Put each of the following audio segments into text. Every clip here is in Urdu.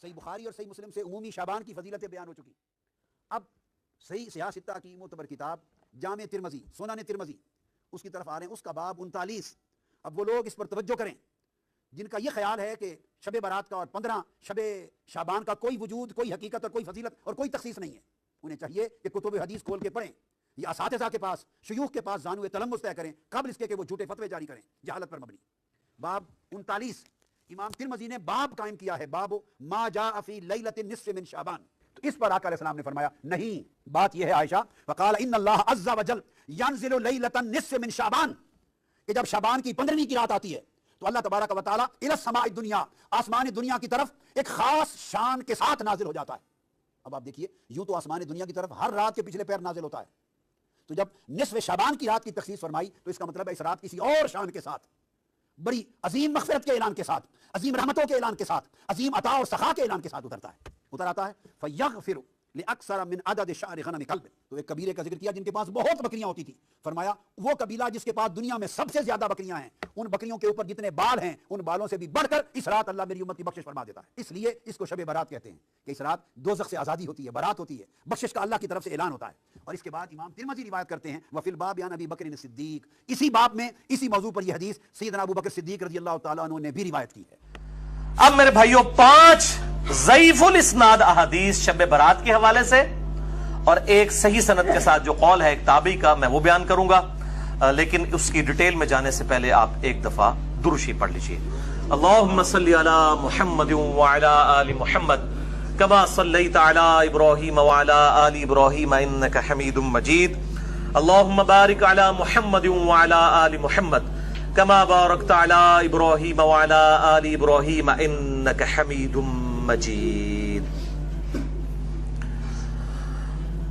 صحیح بخاری اور صحیح مسلم سے عمومی شعبان کی فضیلتیں بیان ہو چکی. اب صحیح سیاہ ستہ کی معتبر کتاب جامع ترمذی سنن ترمذی اس کی طرف آ رہے ہیں. اس کا باب 39. اب وہ لوگ اس پر توجہ کریں جن کا یہ خیال ہے کہ شب برات کا اور 15 شب شعبان کا کوئی وجود، کوئی حقیقت اور کوئی فضیلت اور کوئی تخصیص نہیں ہے. انہیں چاہیے کہ کتب حدیث کھول کے پڑھیں، یا اساتذہ کے پاس، شیوخ کے پاس زانو تلمس طے کریں قبل اس کے کہ وہ جھوٹے فتوے جاری کریں جہالت پر مبنی. باب 39 امام ترمذی نے باب قائم کیا ہے، باب ما جاء فی لیلۃ النصف من شعبان. تو اس پر آقا علیہ السلام نے فرمایا نہیں، بات یہ ہے عائشہ وقال ان اللہ عز وجل ينزل لیلۃ النصف من شعبان، کہ جب شعبان کی 15ویں کی رات آتی ہے تو اللہ تبارک و تعالیٰ الی السماء الدنیا، آسمان دنیا کی طرف ایک خاص شان کے ساتھ نازل ہو جاتا ہے. اب آپ دیکھیے، یوں تو آسمان دنیا کی طرف ہر رات کے پچھلے پیر نازل ہوتا ہے، تو جب نصف شعبان کی رات کی تخصیص فرمائی تو اس کا مطلب ہے اس رات کسی اور شان کے ساتھ، بڑی عظیم مغفرت کے اعلان کے ساتھ، عظیم رحمتوں کے اعلان کے ساتھ، عظیم عطا اور سخا کے اعلان کے ساتھ اتر آتا ہے. فَيَغْفِرُ لِأَكْثَرَ مِنْ عَدَدِ شَعْرِ غَنَمِ قَلْبٍ. تو ایک قبیلے کا ذکر کیا جن کے پاس بہت بکریاں ہوتی تھی. فرمایا وہ قبیلہ جس کے پاس دنیا میں سب سے زیادہ بکریاں ہیں، ان بکریوں کے اوپر جتنے بال ہیں ان بالوں سے بھی بڑھ کر اس رات اللہ میری امت کی بخشش فرما دیتا ہے. اس لیے اس کو شب برات کہتے ہیں کہ اس رات دوزخ سے آزادی ہوتی ہے، برات ہوتی ہے، بخشش کا اللہ کی طرف سے اعلان ہوتا ہے. اور اس کے بعد امام ترمذی روایت کرتے ہیں وفی الباب عن ابی بکر صدیق، اسی باب میں اسی موضوع پر یہ حدیث سیدنا ابو بکر صدیق رضی اللہ تعالیٰ عنہ نے بھی روایت کی ہے. اب میرے بھائیوں 5 ضعیف الاسناد احادیث شب برات کے حوالے سے اور ایک صحیح سند کے ساتھ جو قول ہے ایک تابعی کا، میں وہ بیان کروں گا، لیکن اس کی ڈیٹیل میں جانے سے پہلے آپ ایک دفعہ درود شریف پڑھ لیجئے. اللہم صلی علی محمد وعلی آل محمد کما صلیت علی ابراہیم وعلی آل ابراہیم انک حمید مجید. اللہم بارک علی محمد وعلی آل محمد کما بارکت علی ابراہیم وعلی آل ابراہیم انک حمید مجید.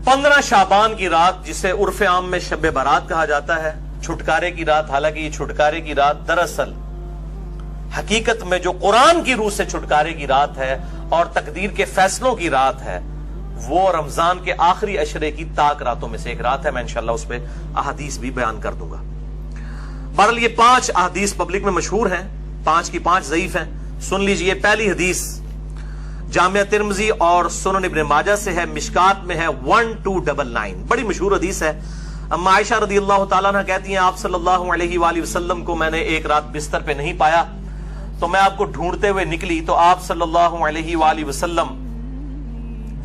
15 شعبان کی رات جسے عرف عام میں شب برات کہا جاتا ہے، چھٹکارے کی رات. حالانکہ یہ چھٹکارے کی رات دراصل حقیقت میں جو قرآن کی روح سے چھٹکارے کی رات ہے اور تقدیر کے فیصلوں کی رات ہے، وہ رمضان کے آخری عشرے کی تاک راتوں میں سے ایک رات ہے. میں انشاءاللہ اس پہ احادیث بھی بیان کر دوں گا. بہرحال یہ 5 احادیث پبلک میں مشہور ہیں، 5 کی 5 ضعیف ہیں. سن لیجئے. پہلی حدیث جامعہ ترمذی اور سنن ابن ماجہ سے ہے، مشکات میں ہے 1299، بڑی مشہور حدیث ہے. اما عائشہ رضی اللہ تعالیٰ عنہ کہتی ہیں آپ صلی اللہ علیہ وآلہ وسلم کو میں نے ایک رات بستر پہ نہیں پایا تو میں آپ کو ڈھونڈتے ہوئے نکلی تو آپ صلی اللہ علیہ وآلہ وسلم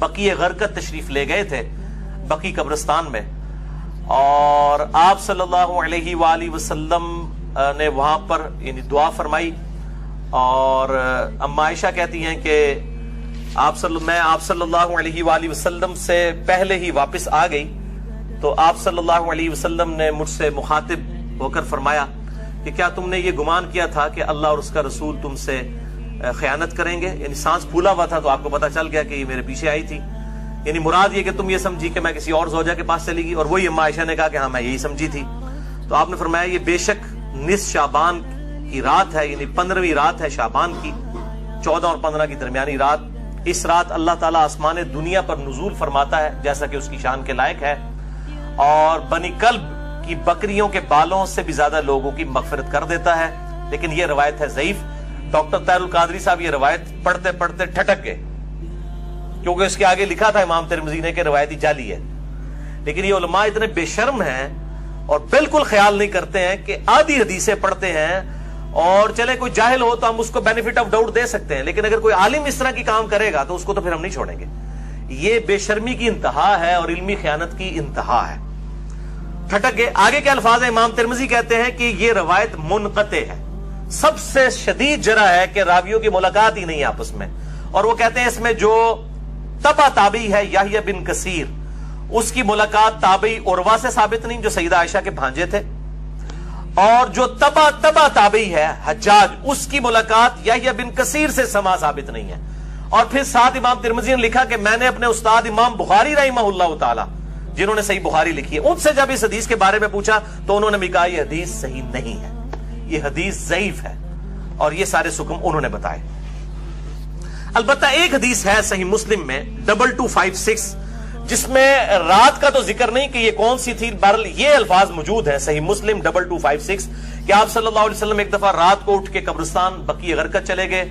بقیع غرقد تشریف لے گئے تھے، بقیع قبرستان میں، اور آپ صلی اللہ علیہ وآلہ وسلم نے وہاں پر یعنی دعا فرمائی. اور اما عائشہ کہتی ہیں کہ میں آپ صلی اللہ علیہ وآلہ وسلم سے پہلے ہی واپس آ گئی تو آپ صلی اللہ علیہ وسلم نے مجھ سے مخاطب ہو کر فرمایا کہ کیا تم نے یہ گمان کیا تھا کہ اللہ اور اس کا رسول تم سے خیانت کریں گے؟ یعنی سانس پھولا ہوا تھا تو آپ کو پتا چل گیا کہ یہ میرے پیچھے آئی تھی، یعنی مراد یہ کہ تم یہ سمجھی کہ میں کسی اور زوجہ کے پاس چلی گئی. اور وہی اما عائشہ نے کہا کہ ہاں میں یہی سمجھی تھی. تو آپ نے فرمایا یہ بے شک نصف شعبان کی رات ہے، یعنی 15ویں رات ہے شعبان کی، 14 اور 15 کی درمیانی رات. اس رات اللہ تعالیٰ آسمان دنیا پر نزول فرماتا ہے جیسا کہ اس کی شان کے لائق ہے، اور بنی کلب کی بکریوں کے بالوں سے بھی زیادہ لوگوں کی مغفرت کر دیتا ہے. لیکن یہ روایت ہے ضعیف. ڈاکٹر طاہر القادری صاحب یہ روایت پڑھتے پڑھتے ٹھٹک گئے کیونکہ اس کے آگے لکھا تھا امام ترمذی نے کہ روایتی جعلی ہے. لیکن یہ علماء اتنے بے شرم ہیں اور بالکل خیال نہیں کرتے ہیں کہ آدھی حدیثیں پڑھتے ہیں اور چلے کوئی جاہل ہو تو ہم اس کو بینیفٹ آف ڈاؤٹ دے سکتے ہیں، لیکن اگر کوئی عالم اس طرح کی کام کرے گا تو اس کو تو پھر ہم نہیں چھوڑیں گے. یہ بے شرمی کی انتہا ہے اور علمی خیانت کی انتہا ہے. ٹھٹک گئے. آگے کے الفاظ ہیں، امام ترمذی کہتے ہیں کہ یہ روایت منقطع ہے، سب سے شدید جرح ہے کہ راویوں کی ملاقات ہی نہیں آپس میں. اور وہ کہتے ہیں اس میں جو تبع تابعی ہے یحییٰ بن کثیر، اس کی ملاقات تابعی عروہ سے ثابت نہیں جو سیدہ عائشہ کے بھانجے تھے، اور جو تبع تابعی ہے حجاج، اس کی ملاقات یحییٰ بن کثیر سے سما ثابت نہیں ہے. اور پھر ساتھ امام ترمذی نے لکھا کہ میں نے اپنے استاد امام بخاری رحمہ اللہ تعالی جنہوں نے صحیح بخاری لکھی ہے ان سے جب اس حدیث کے بارے میں پوچھا تو انہوں نے بھی کہا یہ حدیث صحیح نہیں ہے، یہ حدیث ضعیف ہے، اور یہ سارے حکم انہوں نے بتائے. البتہ ایک حدیث ہے صحیح مسلم میں 2256 جس میں رات کا تو ذکر نہیں کہ یہ کون سی تھی، بہرحال یہ الفاظ موجود ہیں صحیح مسلم 2256 کہ آپ صلی اللہ علیہ وسلم ایک دفعہ رات کو اٹھ کے قبرستان بقیع غرقد چلے گئے.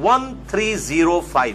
1305,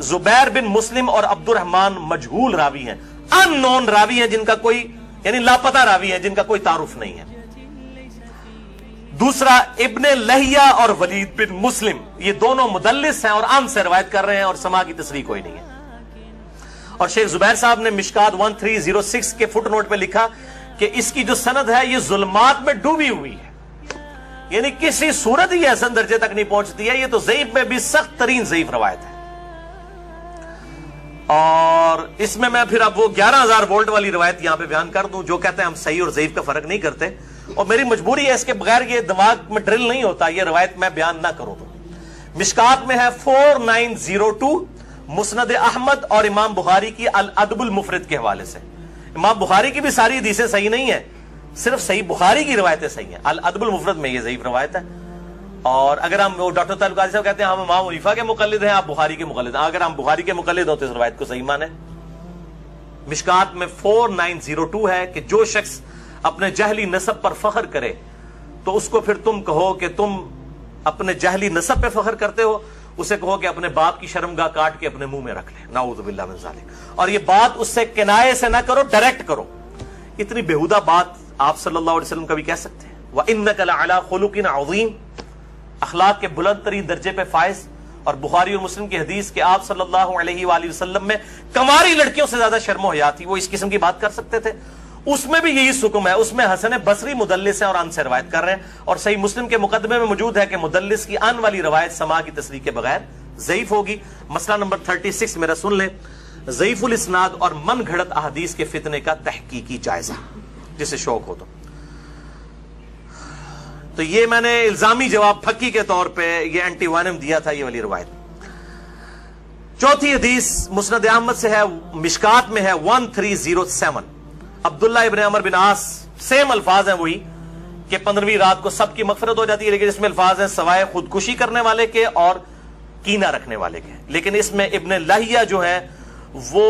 زبیر بن مسلم اور عبد الرحمن مجہول راوی ہیں، ان نون راوی ہیں، جن کا کوئی یعنی لاپتہ راوی ہیں، جن کا کوئی تعارف نہیں ہے۔ دوسرا ابن لہیہ اور ولید بن مسلم، یہ دونوں مدلس ہیں اور عام سے روایت کر رہے ہیں اور سما کی تصریح کوئی نہیں ہے۔ اور شیخ زبیر صاحب نے مشکات 1306 کے فٹ نوٹ پہ لکھا کہ اس کی جو سند ہے یہ ظلمات میں ڈوبی ہوئی ہے، یعنی کسی صورت ہی حسن درجے تک نہیں پہنچتی ہے، یہ تو ضعیف میں بھی سخت ترین ضعیف روایت ہے۔ اور اس میں پھر اب وہ 11,000 وولٹ والی روایت یہاں پہ بیان کر دوں، جو کہتے ہیں ہم صحیح اور ضعیف کا فرق نہیں کرتے، اور میری مجبوری ہے، اس کے بغیر یہ دماغ میں ڈرل نہیں ہوتا یہ روایت میں بیان نہ کروں تو۔ مشکات میں ہے 4902 مسند احمد اور امام بخاری کی الادب المفرد کے حوالے سے۔ امام بخاری کی بھی ساری حدیثیں صحیح نہیں ہیں، صرف صحیح بخاری کی روایتیں صحیح ہیں، الادب المفرد میں یہ ضعیف روایت ہے۔ اور اگر ہم ڈاکٹر تعلق قاضی صاحب کہتے ہیں ہم امام حنیفہ کے مقلد ہیں، آپ بخاری کے مقلد ہیں، اگر ہم بخاری کے مقلد ہوں تو اس روایت کو صحیح مانیں۔ مشکات میں 4902 ہے کہ جو شخص اپنے جہلی نسب پر فخر کرے تو اس کو پھر تم کہو کہ تم اپنے جہلی نسب پہ فخر کرتے ہو، اسے کہو کہ اپنے باپ کی شرمگاہ کاٹ کے اپنے منہ میں رکھ لے، نعوذ باللہ من ذالک۔ اور یہ بات اس سے کنایے سے نہ کرو، ڈائریکٹ کرو۔ اتنی بےہودہ بات آپ صلی اللہ علیہ وسلم کبھی کہہ سکتے ہیں؟ وَإِنَّكَ لَعَلَىٰ خُلُقٍ عَظِيمٍ، اخلاق کے بلند ترین درجے پہ فائز۔ اور بخاری اور مسلم کی حدیث کہ آپ صلی اللہ علیہ وآلہ وسلم میں کنواری لڑکیوں سے زیادہ شرم و حیا تھی، وہ اس قسم کی بات کر سکتے تھے؟ اس میں بھی یہی حکم ہے، اس میں حسن بصری مدلس ہیں اور ان سے روایت کر رہے ہیں، اور صحیح مسلم کے مقدمے میں موجود ہے کہ مدلس کی ان والی روایت سما کی تصریح کے بغیر ضعیف ہوگی۔ مسئلہ نمبر 36 میرا سن لیں، ضعیف الاسناد اور من گھڑت احادیث کے فتنے کا تحقیقی جائزہ، جسے شوق ہو تو یہ میں نے الزامی جواب پھکی کے طور پہ یہ اینٹی وائنم دیا تھا، یہ والی روایت۔ چوتھی حدیث مسند احمد سے ہے، مشکات میں ہے 1307 عبداللہ ابن عمر بن عاص، سیم الفاظ ہیں وہی کہ 15ویں رات کو سب کی مغفرت ہو جاتی ہے، لیکن اس میں الفاظ ہیں سوائے خودکشی کرنے والے کے اور کینہ رکھنے والے کے۔ لیکن اس میں ابن لہیہ جو ہے وہ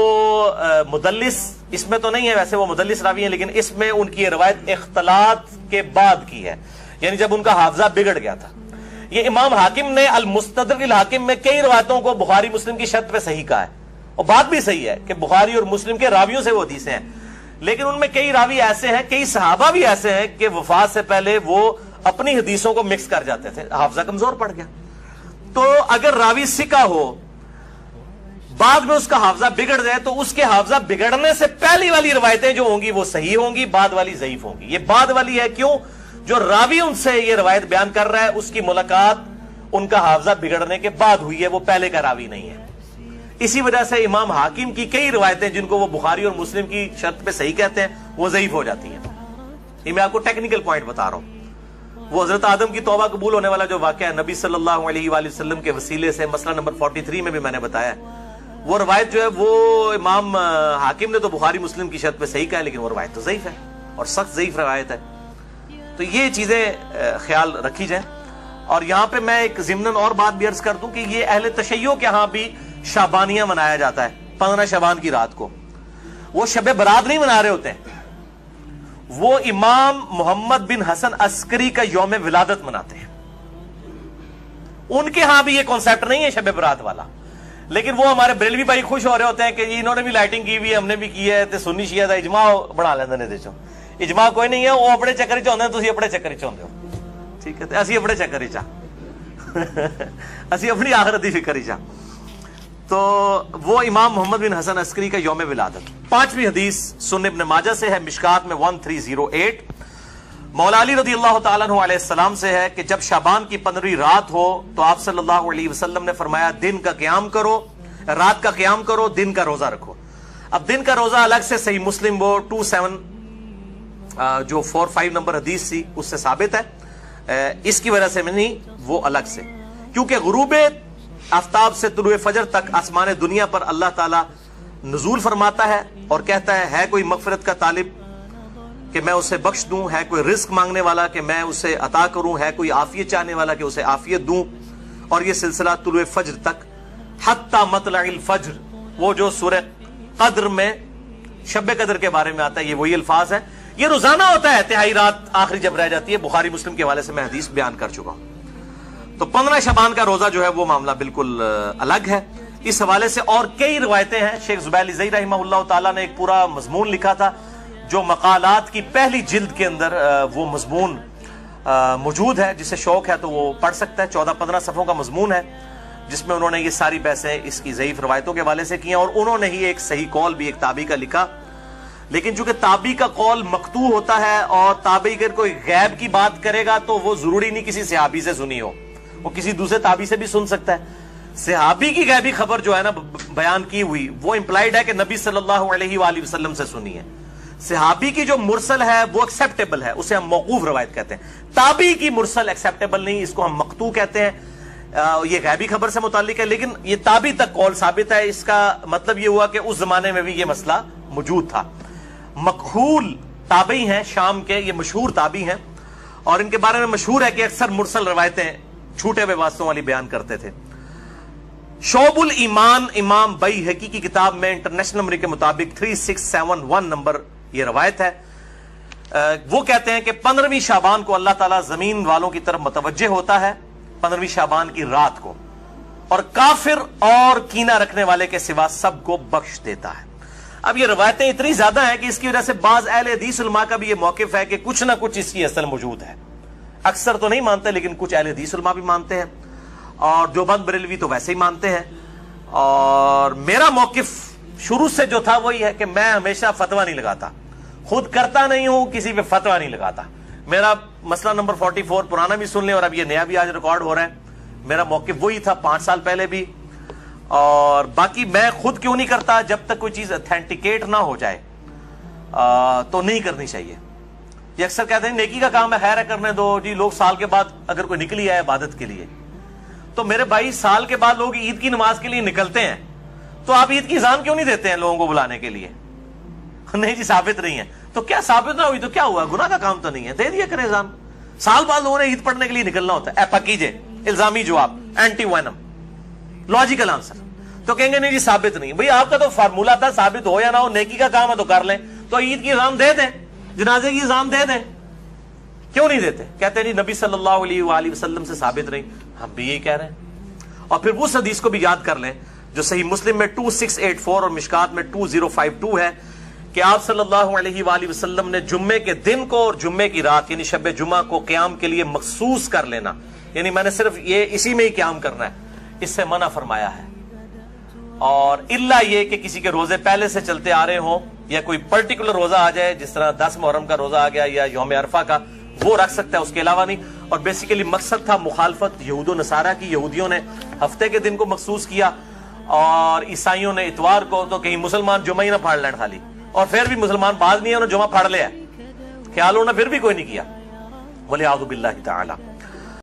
مدلس، اس میں تو نہیں ہے، ویسے وہ مدلس راوی ہیں، لیکن اس میں ان کی روایت اختلاط کے بعد کی ہے، یعنی جب ان کا حافظہ بگڑ گیا تھا۔ یہ امام حاکم نے المستدرک الحاکم میں کئی روایتوں کو بخاری مسلم کی شرط پہ صحیح کہا ہے، اور بات بھی صحیح ہے کہ بخاری اور مسلم کے راویوں سے وہ حدیثیں ہیں، لیکن ان میں کئی راوی ایسے ہیں، کئی صحابہ بھی ایسے ہیں کہ وفات سے پہلے وہ اپنی حدیثوں کو مکس کر جاتے تھے، حافظہ کمزور پڑ گیا۔ تو اگر راوی ثقہ ہو، بعد میں اس کا حافظہ بگڑ جائے، تو اس کے حافظہ بگڑنے سے پہلی والی روایتیں جو ہوں گی وہ صحیح ہوں گی، بعد والی ضعیف ہوں گی۔ یہ بعد والی ہے کیوں؟ جو راوی ان سے یہ روایت بیان کر رہا ہے اس کی ملاقات ان کا حافظہ بگڑنے کے بعد ہوئی ہے، وہ پہلے کا راوی نہیں ہے۔ اسی وجہ سے امام حاکم کی کئی روایتیں جن کو وہ بخاری اور مسلم کی شرط پہ صحیح کہتے ہیں وہ ضعیف ہو جاتی ہیں۔ یہ میں آپ کو ٹیکنیکل پوائنٹ بتا رہا ہوں۔ وہ حضرت آدم کی توبہ قبول ہونے والا جو واقعہ ہے نبی صلی اللہ علیہ وآلہ وسلم کے وسیلے سے، مسئلہ نمبر 43 میں بھی میں نے بتایا، وہ روایت جو ہے وہ امام حاکم نے تو بخاری مسلم کی شرط پہ صحیح کہا ہے، لیکن وہ روایت تو ضعیف ہے اور سخت ضعیف روایت ہے۔ تو یہ چیزیں خیال رکھی جائیں۔ اور یہاں پہ میں ایک ضمناً اور بات بھی عرض کر دوں کہ یہ اہل تشیع کے ہاں بھی شعبانیہ منایا جاتا ہے 15 شعبان کی رات کو۔ وہ شب برات نہیں منا رہے ہوتے ہیں، وہ امام محمد بن حسن عسکری کا یوم ولادت مناتے ہیں۔ ان کے ہاں بھی یہ کانسیپٹ نہیں ہے شب برات والا، لیکن وہ ہمارے بریلوی بھائی خوش ہو رہے ہوتے ہیں کہ انہوں نے بھی لائٹنگ کی ہوئی ہے، ہم نے بھی کی ہے، تے سنی شیعہ دا اجماع بنا لیندے نے۔ دیکھو اجماع کوئی نہیں ہے، وہ اپنے چکر چ ہوندے، تسی اپنے چکر چ ہوندے ہو، ٹھیک ہے؟ تے اسی اپنے چکر چ اسی اپنی آخرت دی فکر چ۔ تو وہ امام محمد بن حسن عسکری کا یوم ولادت۔ پانچویں حدیث سنن ابن ماجہ سے ہے، مشکات میں 1308 مولا علی رضی اللہ تعالیٰ عنہ علیہ السلام سے ہے کہ جب شعبان کی 15ویں رات ہو تو آپ صلی اللہ علیہ وسلم نے فرمایا دن کا قیام کرو، رات کا قیام کرو، دن کا روزہ رکھو۔ اب دن کا روزہ الگ سے صحیح مسلم وہ 27 جو 45 نمبر حدیث تھی اس سے ثابت ہے، اس کی وجہ سے میں نہیں، وہ الگ سے، کیونکہ غروب آفتاب سے طلوع فجر تک آسمان دنیا پر اللہ تعالیٰ نزول فرماتا ہے اور کہتا ہے کوئی مغفرت کا طالب کہ میں اسے بخش دوں، ہے کوئی رزق مانگنے والا کہ میں اسے عطا کروں، ہے کوئی عافیت چاہنے والا کہ اسے عافیت دوں، اور یہ سلسلہ طلوع فجر تک حتی مطلع الفجر، وہ جو سورہ قدر میں شب قدر کے بارے میں آتا ہے، یہ وہی الفاظ ہیں۔ یہ روزانہ ہوتا ہے، تہائی رات آخری جب رہ جاتی ہے، بخاری مسلم کے حوالے سے میں حدیث بیان کر چکا ہوں۔ تو 15 شعبان کا روزہ جو ہے وہ معاملہ بالکل الگ ہے۔ اس حوالے سے اور کئی روایتیں ہیں. شیخ زبیر علی زئی رحمہ اللہ تعالیٰ نے ایک پورا مضمون لکھا تھا جو مقالات کی پہلی جلد کے اندر وہ مضمون موجود ہے. جسے شوق ہے تو وہ پڑھ سکتا ہے. 14-15 صفحوں کا مضمون ہے جس میں انہوں نے یہ ساری بحثیں اس کی ضعیف روایتوں کے حوالے سے کی ہیں, اور انہوں نے ہی ایک صحیح قول بھی ایک تابعی کا لکھا. لیکن چونکہ تابعی کا قول مقطوع ہوتا ہے اور تابعی اگر کوئی غیب کی بات کرے گا تو وہ ضروری نہیں کسی صحابی سے سنی ہو, وہ کسی دوسرے تابعی سے بھی سن سکتا ہے. صحابی کی غیبی خبر جو ہے نا بیان کی ہوئی وہ امپلائیڈ ہے کہ نبی صلی اللہ علیہ وآلہ وسلم سے سنی ہے. صحابی کی جو مرسل ہے وہ ایکسیپٹیبل ہے, اسے ہم موقوف روایت کہتے ہیں. تابعی کی مرسل ایکسیپٹیبل نہیں, اس کو ہم مقطوع کہتے ہیں. یہ غیبی خبر سے متعلق ہے لیکن یہ تابعی تک قول ثابت ہے. اس کا مطلب یہ ہوا کہ اس زمانے میں بھی یہ مسئلہ موجود تھا. مکحول تابعی ہیں شام کے, یہ مشہور تابعی ہیں اور ان کے بارے میں مشہور ہے کہ اکثر مرسل روایتیں چھوٹے ہوئے واسطوں والی بیان کرتے تھے. شعب الایمان امام بیہقی کی کتاب میں انٹرنیشنل نمبر کے مطابق 3671 نمبر یہ روایت ہے. وہ کہتے ہیں کہ 15ویں شعبان کو اللہ تعالیٰ زمین والوں کی طرف متوجہ ہوتا ہے 15ویں شعبان کی رات کو, اور کافر اور کینہ رکھنے والے کے سوا سب کو بخش دیتا ہے. اب یہ روایتیں اتنی زیادہ ہیں کہ اس کی وجہ سے بعض اہل حدیث علماء کا بھی یہ موقف ہے کہ کچھ نہ کچھ اس کی اصل موجود ہے. اکثر تو نہیں مانتے لیکن کچھ اہل حدیث علماء بھی مانتے ہیں, اور دیوبند بریلوی تو ویسے ہی مانتے ہیں. اور میرا موقف شروع سے جو تھا وہی ہے کہ میں ہمیشہ فتویٰ نہیں لگاتا, خود کرتا نہیں ہوں, کسی پہ فتویٰ نہیں لگاتا. میرا مسئلہ نمبر 44 پرانا بھی سن لیں اور اب یہ نیا بھی آج ریکارڈ ہو رہا ہے. میرا موقف وہی تھا 5 سال پہلے بھی, اور باقی میں خود کیوں نہیں کرتا, جب تک کوئی چیز اتھینٹیکیٹ نہ ہو جائے تو نہیں کرنی چاہیے. یہ اکثر کہتے ہیں نیکی کا کام ہے, خیر ہے کرنے دو جی. لوگ سال کے بعد اگر کوئی نکلی ہے عبادت کے لیے تو میرے بھائی سال کے بعد لوگ عید کی نماز کے لیے نکلتے ہیں, تو آپ عید کی اذان کیوں نہیں دیتے ہیں لوگوں کو بلانے کے لیے؟ نہیں جی ثابت نہیں ہے. تو کیا ثابت نہ ہوئی تو کیا ہوا, گناہ کا کام تو نہیں ہے, دے دیا کرے اذان. سال بعد لوگوں نے عید پڑھنے کے لیے نکلنا ہوتا ہے. کیجئے الزامی جواب, اینٹی وینم لاجیکل آنسر. تو کہیں گے نہیں جی ثابت نہیں. بھئی آپ کا تو فارمولا تھا ثابت ہو یا نہ ہو, نیکی کا کام ہے تو کر لیں. تو عید کی اذان دے دیں, جنازے کی اذان دے دیں, کیوں نہیں دیتے؟ کہتے ہیں نہیں نبی صلی اللہ علیہ وآلہ وسلم سے ثابت نہیں. ہم بھی یہی کہہ رہے ہیں. اور پھر اس حدیث کو بھی یاد کر لیں جو صحیح مسلم میں 2684 اور مشکات میں 2052 ہے کہ آپ صلی اللہ علیہ وآلہ وسلم نے جمعے کے دن کو اور جمعے کی رات یعنی شب جمعہ کو قیام کے لیے مخصوص کر لینا, یعنی میں نے صرف یہ اسی میں ہی قیام کرنا ہے, اس سے منع فرمایا ہے. اور الا یہ کہ کسی کے روزے پہلے سے چلتے آ رہے ہوں یا کوئی پرٹیکولر روزہ آ جائے, جس طرح 10 محرم کا روزہ آ گیا یا یوم عرفہ کا, وہ رکھ سکتا ہے, اس کے علاوہ نہیں. اور بیسیکلی مقصد تھا مخالفت یہود و نصارہ کی. یہودیوں نے ہفتے کے دن کو مخصوص کیا اور عیسائیوں نے اتوار کو, تو کہیں مسلمان جمعہ ہی نہ پھاڑ لین خالی, اور پھر بھی مسلمان بعض نہیں ہے, انہوں نے جمعہ پھاڑ لیا, خیال انہوں نے پھر بھی کوئی نہیں کیا, وَلِعَوْذُ بِاللَّهِ تَعَالَى.